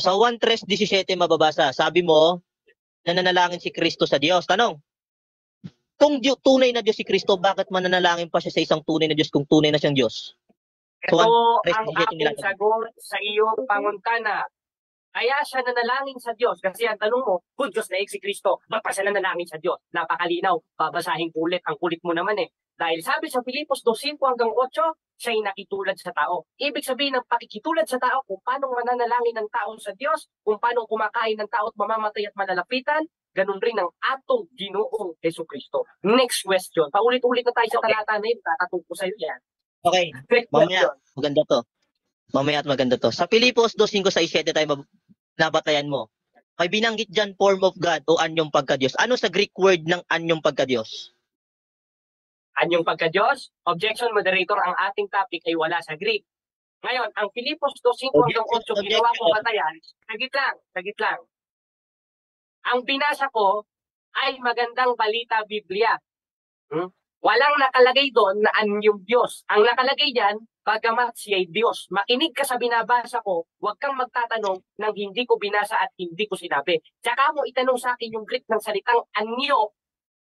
Sa 1:3:17 mababasa, sabi mo, nananalangin si Kristo sa Diyos. Tanong, kung tunay na Diyos si Kristo, bakit mananalangin pa siya sa isang tunay na Diyos kung tunay na siyang Diyos? Ito ang aking sagot sa iyo, Panguntana. Kaya siya nanalangin sa Diyos. Kasi ang tanong mo, kung Diyos na si Kristo, ba't pa siya nanalangin sa Diyos? Napakalinaw. Babasahin kulit. Ang kulit mo naman eh. Dahil sabi sa Filipos 2:5-8, siya'y nakitulad sa tao. Ibig sabihin ng pakikitulad sa tao, kung paano mananalangin ng tao sa Diyos, kung paano kumakain ng tao at mamamatay at malalapitan, ganun rin ang atong Ginoong Hesus Kristo. Next question. Paulit-ulit na tayo sa talata na yun. Tatatong ko sa iyo yan. Okay. Mamaya, maganda to. Mamaya at maganda to. Sa Filipos 2:5-7 tayo nabatayan mo. May binanggit dyan form of God o anyong pagka-Diyos. Ano sa Greek word ng anyong pagka-Diyos? Anyong pagka-Diyos? Objection, moderator, ang ating topic ay wala sa Greek. Ngayon, ang Filipos 2:5-8, ginawa ko batayan. Sagit lang. Ang binasa ko ay magandang balita Biblia. Walang nakalagay doon na anyong Diyos. Ang nakalagay diyan, bagamat siya'y Diyos. Makinig ka sa binabasa ko, huwag kang magtatanong nang hindi ko binasa at hindi ko sinabi. Tsaka mo itanong sa akin yung Greek ng salitang anyo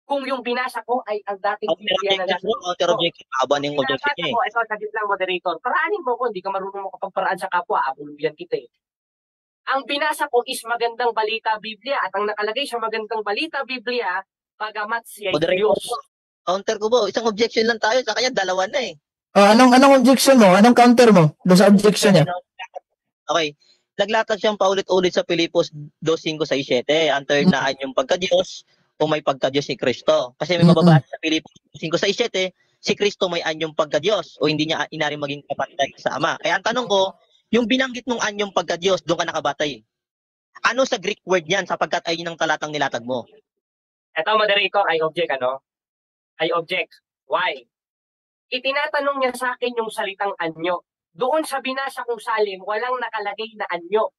kung yung binasa ko ay ang dating Biblia na nasa. Counter-objection. Aba ng objection niya eh. Ito, saglit lang, moderator. Paraanin mo ko, hindi ka marunong makapagparaan sa kapwa. Abuluyan kita eh. Ang binasa ko is magandang balita Biblia at ang nakalagay sa magandang balita Biblia, bagamat siya'y Diyos. Counter ko ba? Isang objection lang tayo, sa kanya dalawa na eh. Anong objection mo? Anong counter mo doon sa objection niya? Okay. Naglatag siyang paulit-ulit sa Filipos 2:5-7. Ang na anyong pagka-Diyos o may pagka-Diyos si Kristo. Kasi may mababasa sa Filipos 5:7, si Kristo may anyong pagka-Diyos o hindi niya inaring maging kapatid sa Ama. Kaya ang tanong ko, yung binanggit ng anyong pagka-Diyos, doon ka nakabatay. Ano sa Greek word niyan sapagkat ay yun ang talatang nilatag mo? Ito, moderator, I object, I object. Why? Itinatanong niya sa akin yung salitang anyo. Doon sa binasa kong salin, walang nakalagay na anyo.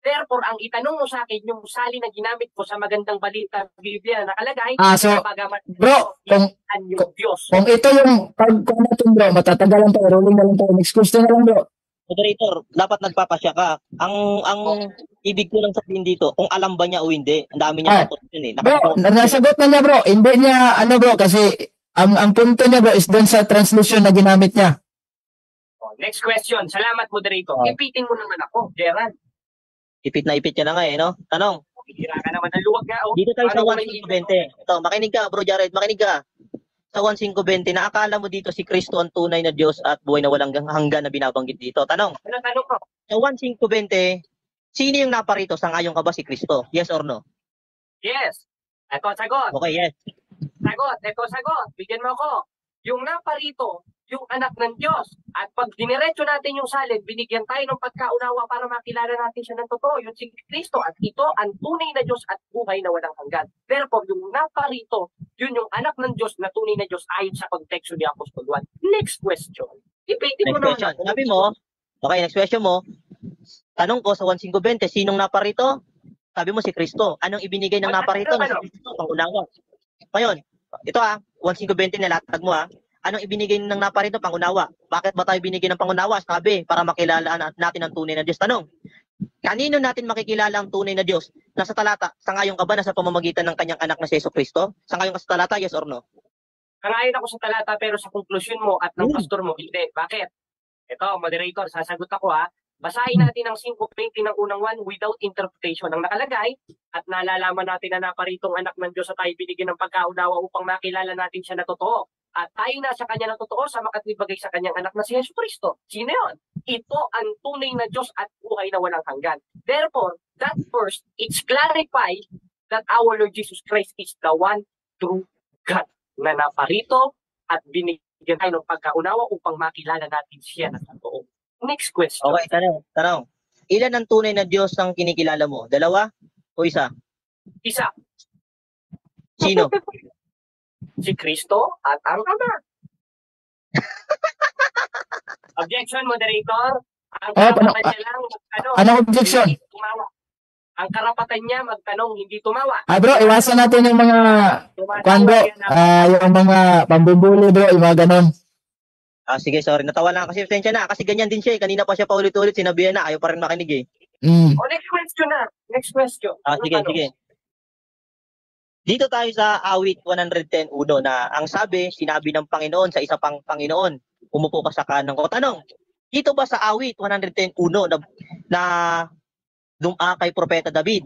Therefore, ang itanong mo sa akin, yung salin na ginamit ko sa magandang balita Biblia na nakalagay, so, bro, kung ito yung pagkuha natin bro, matatagalan tayo, rolling na lang tayo. Next question na lang bro. Moderator, dapat nagpapasya ka. Ang ibig ko lang sabihin dito, kung alam ba niya o hindi, ang dami niya natutunan eh. Bro, nasagot na niya bro. Hindi niya, bro, kasi ang punto niya bro is doon sa translation na ginamit niya. Next question. Salamat, moderator. Ipitin mo naman ako, Gerald. Ipit na niya na nga eh, no? Tanong. Hira ka naman ng luwag nga. Dito tayo sa 1:5-20. Ito, makinig ka bro Jared, makinig ka. Sa 1:5-20, naakala mo dito si Kristo ang tunay na Diyos at buhay na walang hanggan na binabanggit dito. Tanong. Ano tanong ko? Sa 1:5-20, sino yung naparito? Sang-ayon ka ba si Kristo? Yes or no? Yes. Ito sagot. Okay, yes. Sagot. Bigyan mo ako. Yung naparito, yung anak ng Diyos. At pag diniretso natin yung salin, binigyan tayo ng pagkaunawa para makilala natin siya ng totoo, yung si Kristo. At ito ang tunay na Diyos at buhay na walang hanggan. Therefore, yung naparito, yun yung anak ng Diyos na tunay na Diyos ayon sa konteksto ni Apostol Juan. Next question. Ipitin mo naman. Sabi mo, okay, next question mo. Tanong ko sa 1:5-20, sinong naparito? Sabi mo si Kristo. Anong ibinigay ng naparito na si Kristo? Pangunawa. Ngayon, ito 1:5-20 nalatag mo Anong ibinigay ng naparito? Pangunawa. Bakit ba tayo binigay ng pangunawa? Sabi, para makilala natin ang tunay na Diyos. Tanong, kanino natin makikilala ang tunay na Diyos? Nasa talata, sangayon ka ba na sa pamamagitan ng kanyang anak na si Hesus Kristo? Sangayon ka sa talata, yes or no? Sangayon ako sa talata pero sa conclusion mo at ng pastor mo, hindi. Bakit? Ito, moderator, sasagot ako Basahin natin ang 5:20 ng unang 1 without interpretation. Ang nakalagay at nalalaman natin na naparitong anak ng Diyos at tayo binigyan ng pagkaunawa upang makilala natin siya na totoo. At tayo nasa kanya na totoo sa makatibagay sa kanyang anak na si Hesus Kristo. Sino yun? Ito ang tunay na Diyos at buhay na walang hanggan. Therefore, that first, it's clarified that our Lord Jesus Christ is the one true God na naparito at binigyan tayo ng pagkaunawa upang makilala natin siya na totoo. Next question. Okay, tanong. Ilan ang tunay na Diyos ang kinikilala mo? 2 o 1? Isa. Sino? Si Kristo at ang Ama. Objection, moderator. Ang karapatan niya lang magtanong. Anong objection? Tumawa. Ang karapatan niya magtanong, hindi tumawa. Bro, iwasan natin yung mga yung mga pambubuli bro, yung mga ganon. Sige, sorry. Natawa lang kasi pasensya na. Kasi ganyan din siya. Kanina pa siya paulit-ulit. Sinabihan na. Ayaw pa rin makinig Mm. O, next question na. Next question. Ano Sige, tanong? sige. Dito tayo sa awit 110:1 na ang sabi, sinabi ng Panginoon sa isa pang Panginoon, umupo ka sa kanan ko. Tanong, dito ba sa awit 110:1 na kay Propeta David,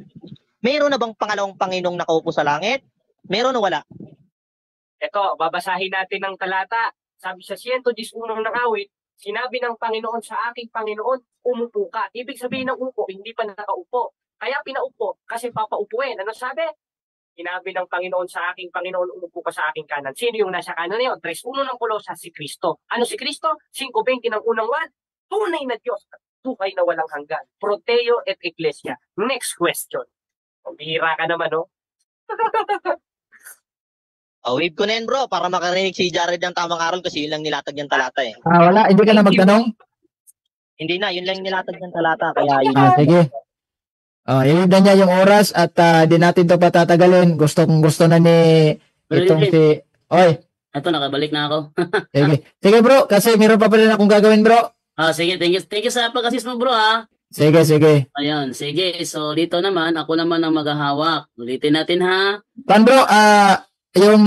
meron na bang pangalawang Panginoong nakaupo sa langit? Meron o wala? Ito, babasahin natin ng talata. Sabi sa 111 ng awit, sinabi ng Panginoon sa aking Panginoon, umupo ka. Ibig sabihin ng upo, hindi pa nakaupo. Kaya pinaupo kasi papaupuin. Ano sabi? Sinabi ng Panginoon sa aking Panginoon, umupo ka sa aking kanan. Sino yung nasa kanan niyo? 3:1 ng Kolosas, si Kristo. Ano si Kristo? 5:20 ng unang 1. Tunay na Diyos at buhay na walang hanggan. Proteo et Ecclesia. Next question. Bihira ka naman, no? Wave ko na yan bro, para makarinig si Jared ng tamang aral kasi yun lang nilatag niyang talata eh. Wala, hindi ka na magtanong? Hindi na, yun lang nilatag niyang talata. Kaya yun. Sige. Iyon na niya yung oras at di natin to patatagalin. Gusto na ni itong si... Oy, Ito, nakabalik na ako. sige. Sige bro, kasi meron pa pala akong gagawin bro. Sige, thank you sa pag-assist mo bro ha. Sige, sige. Ayun, sige. So, dito naman, ako naman ang maghahawak. Ulitin natin ha. Pan bro, yung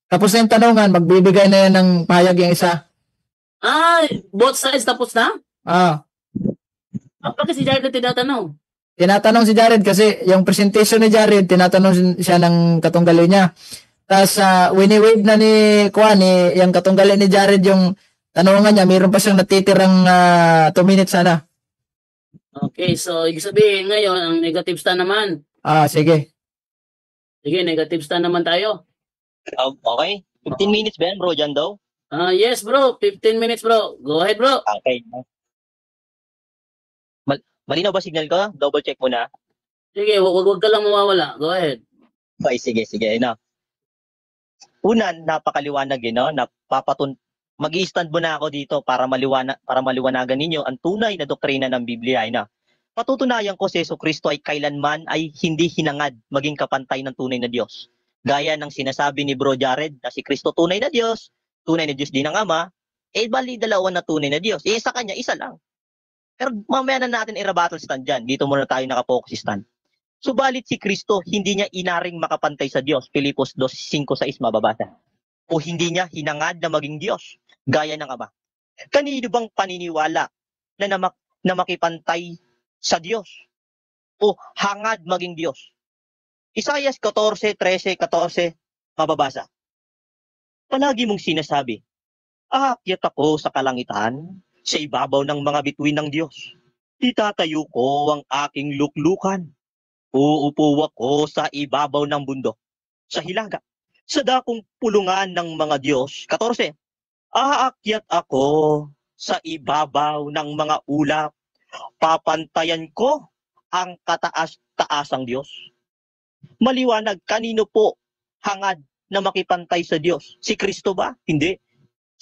tapos na yung tanungan, magbibigay na yan ng pahayag yung isa. Both sides tapos na? Bakit si Jared na tinatanong? Tinatanong si Jared kasi yung presentation ni Jared, tinatanong siya ng katunggali niya. Tapos wini-wave na ni yung katunggali ni Jared yung tanungan niya, mayroon pa siyang natitirang 2 minutes sana. Okay, so ibig sabihin ngayon, ang negative stand naman. Sige. Sige, negative stand naman tayo. Okay. 15 minutes ba yan bro, dyan daw? Yes bro, 15 minutes bro. Go ahead bro. Okay. Malinaw ba signal ko? Double check muna. Sige, wag ka lang mawawala. Go ahead. Okay, sige. No. Una, napakaliwanag no? Mag-i-stand muna ako dito para maliwanagan ninyo ang tunay na doktrina ng Biblia. Patutunayan ko si Jesucristo ay kailanman ay hindi hinangad maging kapantay ng tunay na Diyos. Gaya ng sinasabi ni Bro Jared na si Kristo tunay na Diyos din ang Ama, bali dalawa na tunay na Diyos. Sa kanya, isa lang. Pero mamaya na natin i-rebuttal stand dyan. Dito muna tayo nakafocus stand. Subalit si Kristo, hindi niya inaring makapantay sa Diyos. Pilipos 2:5-6 mababasa. O hindi niya hinangad na maging Diyos, gaya ng Ama. Kanino bang paniniwala na makipantay sa Diyos? O hangad maging Diyos? Isaiah 14:13-14 mababasa. Palagi mong sinasabi, aakyat ako sa kalangitan, sa ibabaw ng mga bituin ng Diyos. Itatayo ko ang aking luklukan. Uupo ako sa ibabaw ng bundok, sa hilaga, sa dakong pulungan ng mga Diyos. 14. Aakyat ako sa ibabaw ng mga ulap. Papantayan ko ang kataas-taasang Diyos. Maliwanag, kanino po hangad na makipantay sa Diyos? Si Kristo ba? Hindi.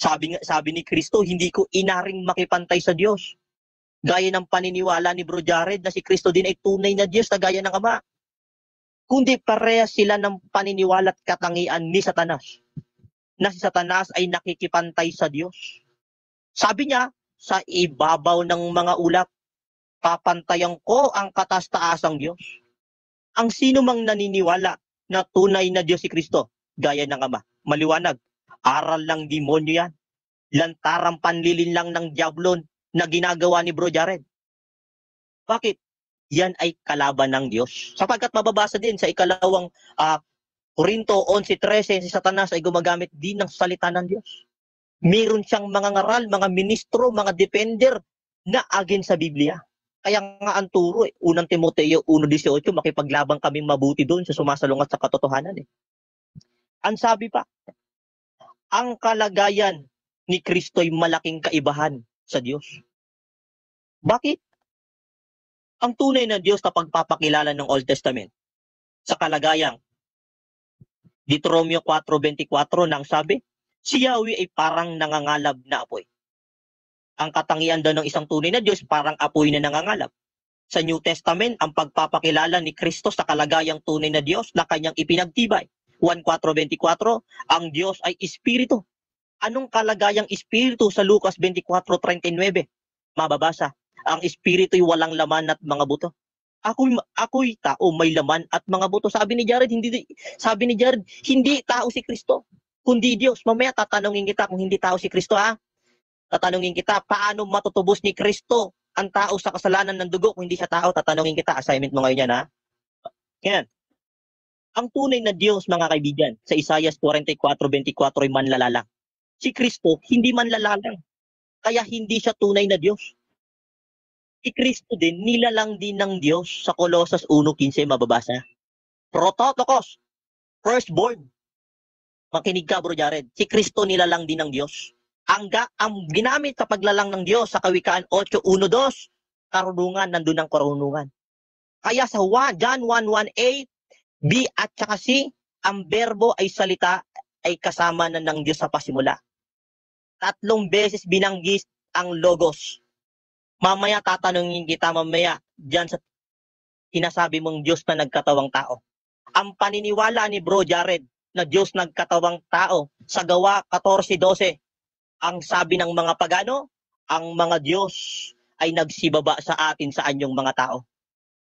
Sabi ni Kristo, hindi ko inaring makipantay sa Diyos. Gaya ng paniniwala ni Bro Jared na si Kristo din ay tunay na Diyos na gaya ng Ama. Kundi parehas sila ng paniniwala at katangian ni Satanas. Na si Satanas ay nakikipantay sa Diyos. Sabi niya, sa ibabaw ng mga ulap, papantayan ko ang kataas-taasang Diyos. Ang sino mang naniniwala na tunay na Diyos si Kristo, gaya ng Ama, maliwanag, aral lang demonyo yan. Lantarang panlilin lang ng diablon na ginagawa ni Bro Jared. Bakit? Yan ay kalaban ng Diyos. Sapagkat mababasa din sa ikalawang Korinto 11:13, si Satanas ay gumagamit din ng salita ng Diyos. Meron siyang mga ngaral, mga ministro, mga defender na against sa Biblia. Kaya nga ang turo, unang Timoteo 1:18, makipaglabang kaming mabuti doon sa sumasalungat sa katotohanan. Ang sabi pa, ang kalagayan ni Kristo ay malaking kaibahan sa Diyos. Bakit? Ang tunay na Diyos na pagpapakilala ng Old Testament sa kalagayang Deuteronomio 4:24 nang sabi, si Yahweh ay parang nangangalab na apoy. Ang katangian daw ng isang tunay na Diyos parang apoy na nangangalab. Sa New Testament, ang pagpapakilala ni Kristo sa kalagayang tunay na Diyos na kanyang ipinagtibay. 1:4:24, ang Diyos ay Espiritu. Anong kalagayang Espiritu sa Lucas 24:39? Mababasa, ang espiritu'y walang laman at mga buto. Ako'y tao may laman at mga buto. Sabi ni Jared, hindi tao si Kristo, kundi Diyos. Mamaya tatanungin kita kung hindi tao si Kristo, ha? Tatanungin kita, paano matutubos ni Kristo ang tao sa kasalanan ng dugo kung hindi siya tao? Tatanungin kita, assignment mo ngayon yan, ha? Yan. Ang tunay na Diyos, mga kaibigan, sa Isaiah 44:24 ay manlalalang. Si Kristo, hindi manlalalang. Kaya hindi siya tunay na Diyos. Si Kristo din, nilalang din ng Diyos sa Colossus 1:15 mababasa. Prototokos, firstborn. Makinig ka, Bro Jared. Si Kristo nilalang din ng Diyos. Ang ginamit sa paglalang ng Diyos sa Kawikaan 8:1-2, karunungan, nandun ang karunungan. Kaya sa John 1:1a, B at saka C, ang berbo ay salita ay kasama na ng Diyos sa pasimula. 3 beses binanggit ang logos. Mamaya tatanungin kita dyan sa sinasabi mong Diyos na nagkatawang tao. Ang paniniwala ni Bro Jared na Diyos nagkatawang tao sa Gawa 14:12, ang sabi ng mga pagano, ang mga Diyos ay nagsibaba sa atin sa anyong mga tao.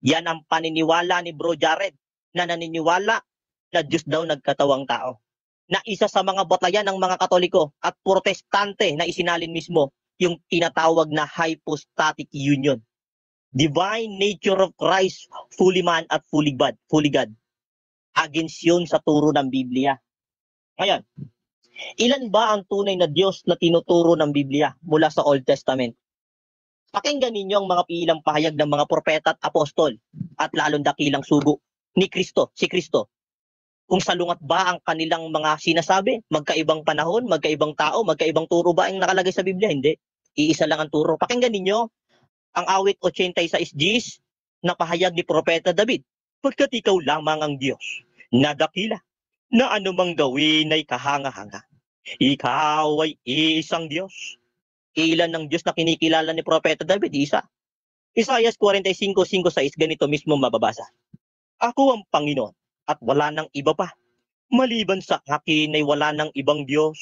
Yan ang paniniwala ni Bro Jared na naniniwala na Diyos daw nagkatawang tao. Na isa sa mga batayan ng mga Katoliko at Protestante na isinalin mismo yung tinatawag na hypostatic union. Divine nature of Christ, fully man at fully God. Against yun sa turo ng Biblia. Ngayon, ilan ba ang tunay na Diyos na tinuturo ng Biblia mula sa Old Testament? Pakinggan ninyo ang mga pilang pahayag ng mga propeta at apostol at lalong dakilang sugo ni Kristo, si Kristo. Kung salungat ba ang kanilang mga sinasabi, magkaibang panahon, magkaibang tao, magkaibang turo ba ang nakalagay sa Biblia? Hindi. Iisa lang ang turo. Pakinggan ninyo ang awit 86 na pahayag ni Propeta David. Pagkat ikaw lamang ang Diyos, na dakila, na anumang gawin ay kahanga-hanga. Ikaw ay isang Diyos. Ilan ng Diyos na kinikilala ni Propeta David? Isa. Isaiah 45:5-6, ganito mismo mababasa. Ako ang Panginoon at wala nang iba pa. Maliban sa akin ay wala nang ibang Diyos.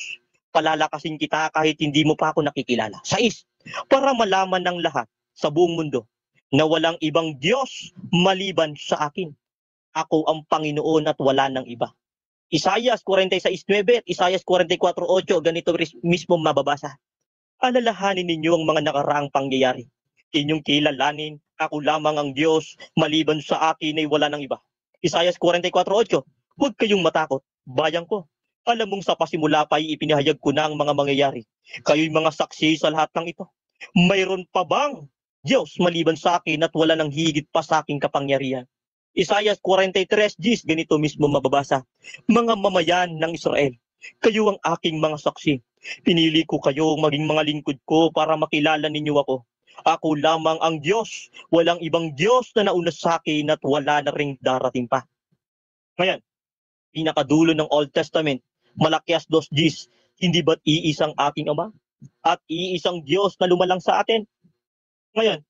Palalakasin kita kahit hindi mo pa ako nakikilala. 6. Para malaman ng lahat sa buong mundo na walang ibang Diyos maliban sa akin. Ako ang Panginoon at wala nang iba. Isaiah 46:9 at Isaiah 44:8, ganito mismo mababasa. Alalahanin ninyo ang mga nakaraang pangyayari. Inyong kilalanin, ako lamang ang Diyos, maliban sa akin ay wala nang iba. Isaiah 44:8, huwag kayong matakot, bayan ko. Alam mong sa pasimula pa ay ipinahayag ko na ang mga mangyayari. Kayo'y mga saksi sa lahat ng ito. Mayroon pa bang Diyos maliban sa akin at wala nang higit pa sa aking kapangyarihan? Isaiah 43:10, ganito mismo mababasa. Mga mamayan ng Israel, kayo ang aking mga saksi. Pinili ko kayo maging mga lingkod ko para makilala ninyo ako. Ako lamang ang Diyos, walang ibang Diyos na nauna sa akin at wala na ring darating pa. Ngayon, pinakadulo ng Old Testament, Malakias 2:10, hindi ba't iisang aking Ama at iisang Diyos na lumalang sa atin? Ngayon,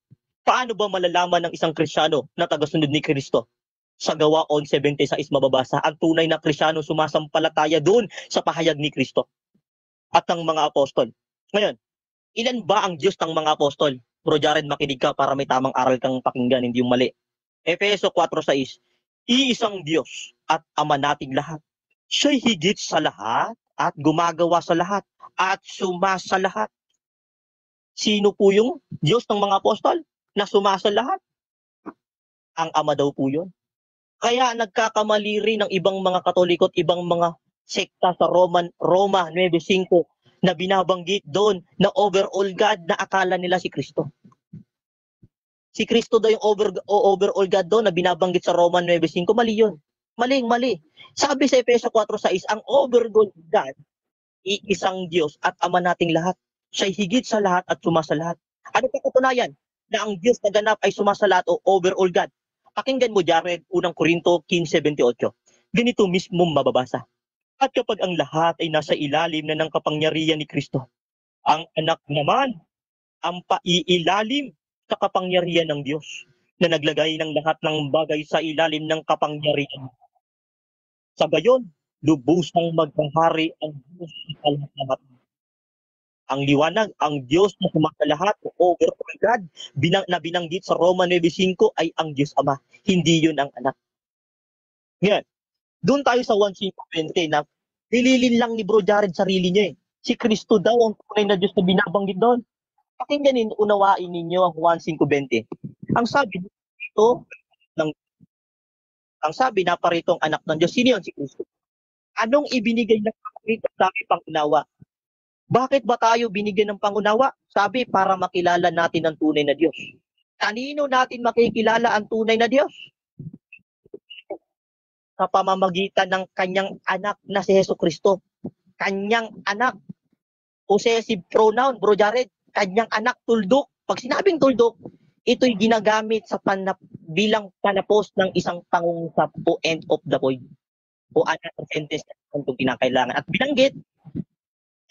paano ba malalaman ng isang Kristiyano na tagasunod ni Kristo? Sa Gawa 11:26 mababasa, ang tunay na Kristiyano sumasampalataya doon sa pahayag ni Kristo at ng mga apostol. Ngayon, ilan ba ang Diyos ng mga apostol? Bro Jared, makinig ka para may tamang aral kang pakinggan, hindi yung mali. Efeso 4:6, iisang Diyos at Ama nating lahat. Siya'y higit sa lahat at gumagawa sa lahat at sumasa lahat. Sino po yung Diyos ng mga apostol na sumasa lahat? Ang Ama daw po yun. Kaya nagkakamali rin ng ibang mga Katoliko at ibang mga sekta sa Roma 9:5 na binabanggit doon na overall God na akala nila si Kristo. Si Kristo daw yung overall God doon na binabanggit sa Roma 9:5. Mali yun. Mali. Sabi sa Efeso 4:6, ang overall God, iisang Diyos at Ama nating lahat. Siya'y higit sa lahat at sumasa lahat. Ano pa katunayan na ang Diyos na ganap ay sumasa lahat o overall God? Pakinggan mo, Jared, 1 Corinto 15:28. Ganito mismo mababasa. At kapag ang lahat ay nasa ilalim na ng kapangyarihan ni Kristo, ang anak naman ang paiilalim sa kapangyarihan ng Diyos na naglagay ng lahat ng bagay sa ilalim ng kapangyarihan. Sa gayon, lubusang maghahari ang Diyos sa lahat-lahat. Ang liwanag, ang Diyos na sumakalahat, over all God, na binanggit sa Roma 9:5 ay ang Diyos Ama. Hindi yun ang anak. Ngayon, doon tayo sa 1:20 na nililin lang ni Bro Jared sarili niya eh. Si Kristo daw ang tunay na Diyos na binabanggit doon. Pakinggan, unawain ninyo ang 1:20. Ang sabi dito, ang sabi na parito ang anak ng Diyos. Sino yun? Si Kristo. Anong ibinigay ng Kristo sa ating pangunawa? Bakit ba tayo binigyan ng pangunawa? Sabi, para makilala natin ang tunay na Diyos. Kanino natin makikilala ang tunay na Diyos? Sa pamamagitan ng kanyang anak na si Hesus Kristo. Kanyang anak. Possessive pronoun, Bro Jared. Kanyang anak, tuldok. Pag sinabing tuldok, ito'y ginagamit sa bilang panapos ng isang pangungusap o end of the point. O anak ng sentence na itong kinakailangan. At binanggit,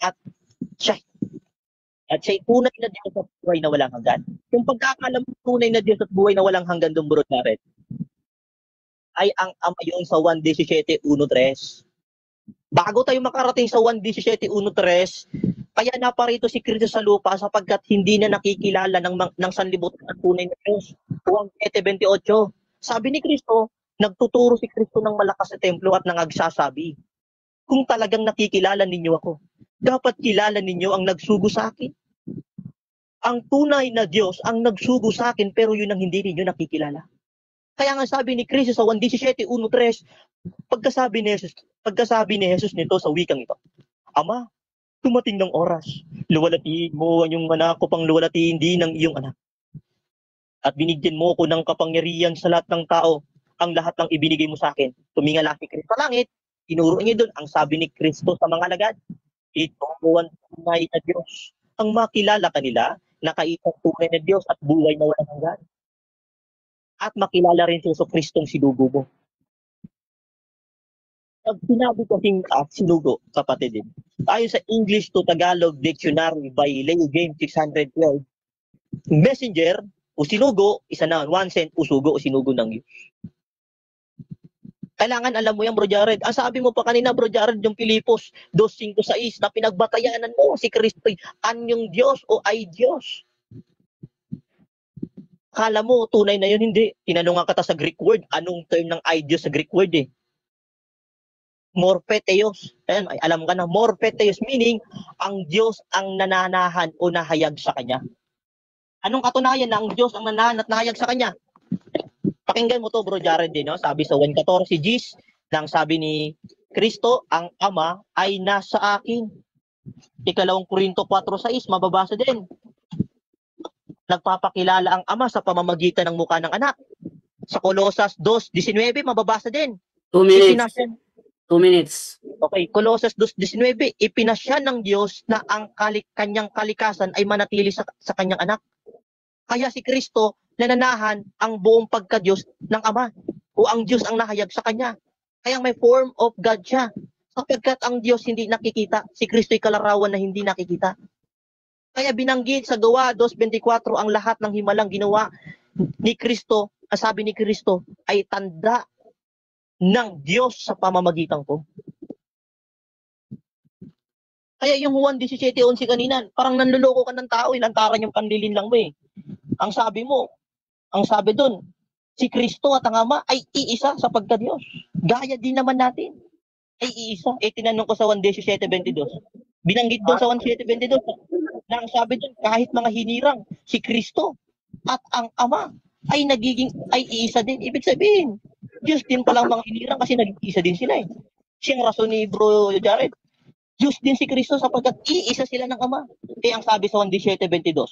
at siya'y tunay na Diyos at buhay na walang hanggan. Yung pagkakalam tunay na Diyos at buhay na walang hanggan doon, Bro Jared, ay ang ama yun sa 1:17, 1:3. Bago tayo makarating sa 1:17, 1:3, kaya naparito si Kristo sa lupa sapagkat hindi na nakikilala ng sanlibutan at tunay na Diyos. 1:28. Sabi ni Kristo, nagtuturo si Kristo ng malakas sa templo at nangagsasabi, kung talagang nakikilala ninyo ako, dapat kilala ninyo ang nagsugo sa akin. Ang tunay na Diyos ang nagsugo sa akin, pero yun ang hindi ninyo nakikilala. Kaya nga sabi ni Kristo sa 1:17, 1:3, pagkasabi ni Jesus nito sa wikang ito, Ama, dumating ng oras, luwalatiin mo ang iyong anak ko pang luwalatiin din ng iyong anak. At binigyan mo ko ng kapangyarihan sa lahat ng tao, ang lahat ng ibinigay mo sa akin. Tumingala si Kristo sa langit, tinuro niya doon ang sabi ni Kristo sa mga alagad, ito ang tunay na Diyos. Ang makilala kanila, nakaitang tunay na Diyos at buhay na walang hanggan. At makilala rin si Kristong sinugo mo. Pag sinabi kasing sinugo, kapatid din, tayo sa English to Tagalog Dictionary by Leo James 612, messenger o sinugo, isa na, one sent o sugo o sinugo ng Diyos. Kailangan alam mo yan, Bro Jared. Ang sabi mo pa kanina, Bro Jared, yung Pilipos 2:5-6 na pinagbatayanan mo si Kristo, anyong Diyos o ay Diyos. Kala mo, tunay na yun, hindi. Tinanong ka sa Greek word, anong term ng ay Diyos sa Greek word eh? Morpheteos. Ayan, ay, alam ka na, morpheteos meaning, ang Diyos ang nananahan o nahayag sa Kanya. Anong katunayan na ang Diyos ang nanahan at nahayag sa Kanya? Pakinggan mo to, Bro Jared, no? Sabi sa 1:14 Gs, nang sabi ni Kristo, ang Ama ay nasa akin. Ikalawang Korinto 4:6, mababasa din. Nagpapakilala ang Ama sa pamamagitan ng mukha ng anak. Sa Colosas 2:19, mababasa din. 2 minutes. 2 minutes. Okay, Colosas 2:19, ipinasya ng Diyos na ang kanyang kalikasan ay manatili sa kanyang anak. Kaya si Kristo, nananahan ang buong pagka-Diyos ng Ama. O ang Diyos ang nahayag sa Kanya. Kaya may form of God siya. Sapagkat ang Diyos hindi nakikita, si Kristo'y kalarawan na hindi nakikita. Kaya binanggit sa Gawa 2:24 ang lahat ng himalang ginawa ni Kristo, sabi ni Kristo, ay tanda ng Diyos sa pamamagitan ko. Kaya yung Juan 17:11 kanina, parang nanluloko ka ng tao, ilantaran yung pandilin lang mo eh. Ang sabi doon, si Kristo at ang Ama ay iisa sa pagka-Diyos. Gaya din naman natin. Ay iisa. Tinanong ko sa 1:17-22. Binanggit doon sa 1:17-22 na ang sabi doon, kahit mga hinirang, si Kristo at ang Ama ay iisa din. Ibig sabihin, Diyos din palang mga hinirang kasi nag-iisa din sila eh. Siyang rason ni Bro Jared. Diyos din si Kristo sapagkat iisa sila ng Ama. Kaya ang sabi sa 1:17-22,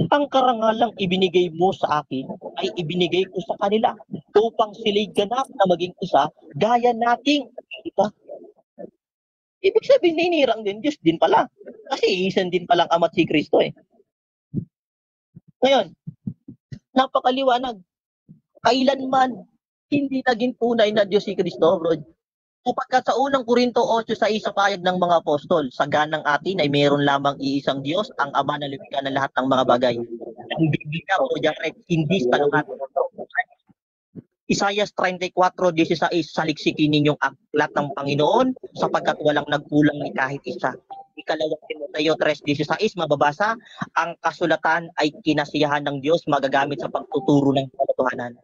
ang karangalang ibinigay mo sa akin ay ibinigay ko sa kanila upang sila'y ganap na maging isa gaya nating kita. Ibig sabihin, ninirang din, Diyos din pala. Kasi iisan din palang Ama at si Kristo eh. Ngayon, napakaliwanag. Kailanman hindi naging tunay na Diyos si Kristo, bro. Sapagkat sa unang Korinto 8:6 sa payag ng mga apostol, sa ganang atin ay mayroon lamang iisang Diyos, ang Ama na lumikha ng lahat ng mga bagay. Ang Biblia o direct, hindi salungat. Isaiah 34:16, saliksikin ninyong aklat ng Panginoon sapagkat walang nagkulang ni kahit isa. Ikalawang Timoteo 3:16 mababasa, ang kasulatan ay kinasiyahan ng Diyos magagamit sa pagtuturo ng katotohanan.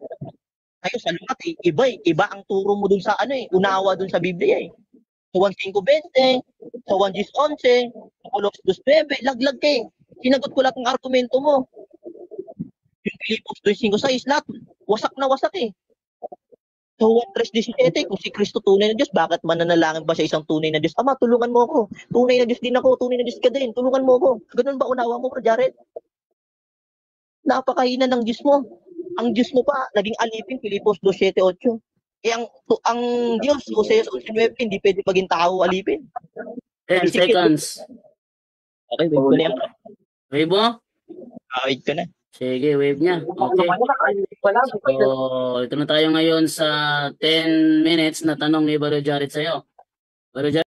Tayo sa lahat iba ang turo mo dun sa unawa dun sa Biblia eh. Sa 1:5:20, sa 1:11, sa Colossus 2:9, laglag ka eh. Sinagot ko lahat ng argumento mo. Yung Filipos 2:5-6, lahat wasak na wasak eh. Sa 1:3-17, kung si Kristo tunay na Diyos, bakit mananalangin ba sa isang tunay na Diyos? Ama, tulungan mo ako. Tunay na Diyos din ako. Tunay na Diyos ka din. Tulungan mo ako. Ganun ba unawa mo, Jared? Napakahina ng Diyos mo. Ang Diyos mo pa, naging alipin, Filipos 2:7-8. Eh, ang Diyos, Hosea 11:9, hindi pwede maging tao alipin. 10 Sige. seconds. Okay, wait ko na yan. Wave mo? Wait ko na. Sige, wave niya. Okay. So, ito na tayo ngayon sa 10 minutes na tanong ni Brother Jared sa'yo. Brother Jared,